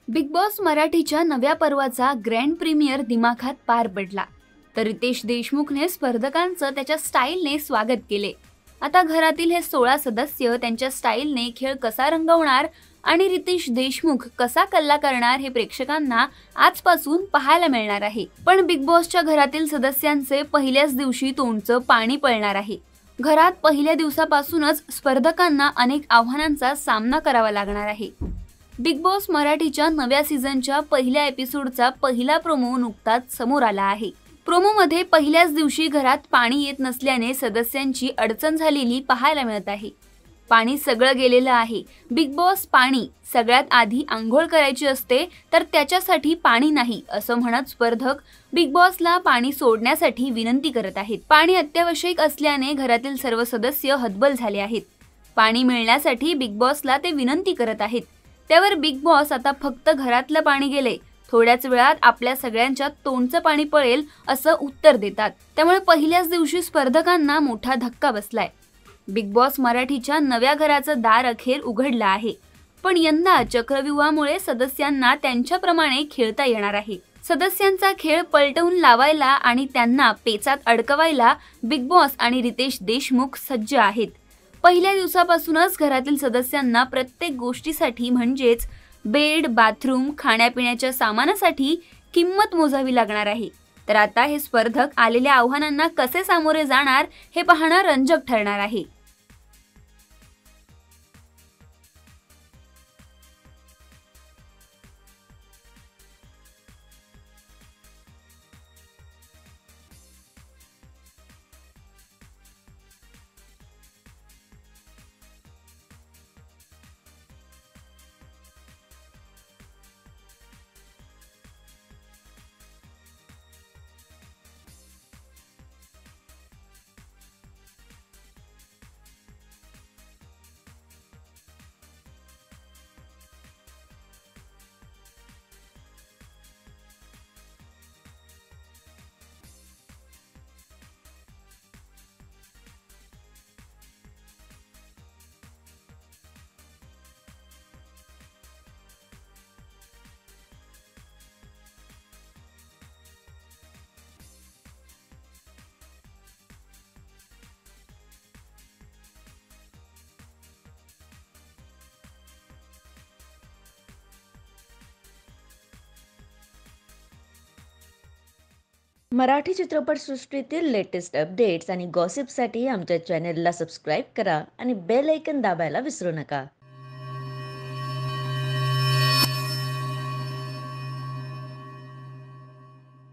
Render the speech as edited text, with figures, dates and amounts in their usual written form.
Big boss मराठीच्या नव्या पर्वाचा ग्रँड प्रीमियर दिमाखात पार पडला. तर रितेश देशमुखने स्पर्धकांचं त्याच्या स्टाईलने स्वागत केले. आता घरातील हे 16 सदस्य त्यांच्या स्टाईलने खेळ कसा रंगवणार आणि रितेश देशमुख कसा कल्ला करणार हे प्रेक्षकांना आजपासून पाहायला मिळणार आहे. पण बिग बॉसच्या घरातील सदस्यांचे पहिल्याच दिवशी तोंडचं पाणी पळणार आहे. घरात पहिल्या दिवसापासूनच स्पर्धकांना अनेक आव्हानांचा सामना करावा लागणार आहे. बिग बॉस मराठीच्या नव्या सीझनच्या पहिल्या एपिसोडचा पहिला प्रोमो नुकताच समोर आला आहे. प्रोमोमध्ये पहिल्याच दिवशी घरात पाणी येत नसल्याने सदस्यांची अडचण झालेली पाहायला मिळत आहे. पाणी सगळं गेलेलं आहे. बिग बॉस पाणी सगळ्यात आधी आंघोळ करायची असते तर त्याच्यासाठी पाणी नाही असं म्हणत स्पर्धक बिग बॉसला पाणी सोडण्यासाठी विनंती करत आहेत. पाणी अत्यावश्यक असल्याने घरातील सर्व सदस्य हतबल झाले आहेत. पाणी मिळण्यासाठी बिग बॉसला ते विनंती करत आहेत. त्यावर बिग बॉस आता फक्त घरातलं पाणी गेले, थोड्याच वेळात आपल्या सगळ्यांच्या तोंडचं पाणी पळेल असं उत्तर देतात. त्यामुळे पहिल्याच दिवशी स्पर्धकांना मोठा धक्का बसलाय. बिग बॉस मराठीच्या नव्या घराचं दार अखेर उघडलं आहे. पण यंदा चक्रव्यूहामुळे सदस्यांना त्यांच्याप्रमाणे खेळता येणार आहे. सदस्यांचा खेळ पलटवून लावायला आणि त्यांना पेचात अडकवायला बिग बॉस आणि रितेश देशमुख सज्ज आहेत. पहिल्या दिवसापासूनच घरातील सदस्यांना प्रत्येक गोष्टीसाठी म्हणजेच बेड, बाथरूम, खाण्यापिण्याच्या सामानासाठी किंमत मोजावी लागणार आहे. तर आता हे स्पर्धक आलेल्या आव्हानांना कसे सामोरे जाणार हे पाहणं रंजक ठरणार आहे. मराठी चित्रपटसृष्टीतील लेटेस्ट अपडेट्स आणि गॉसिपसाठी आमच्या चॅनेलला सबस्क्राईब करा आणि बेल ऐकन दाबायला विसरू नका.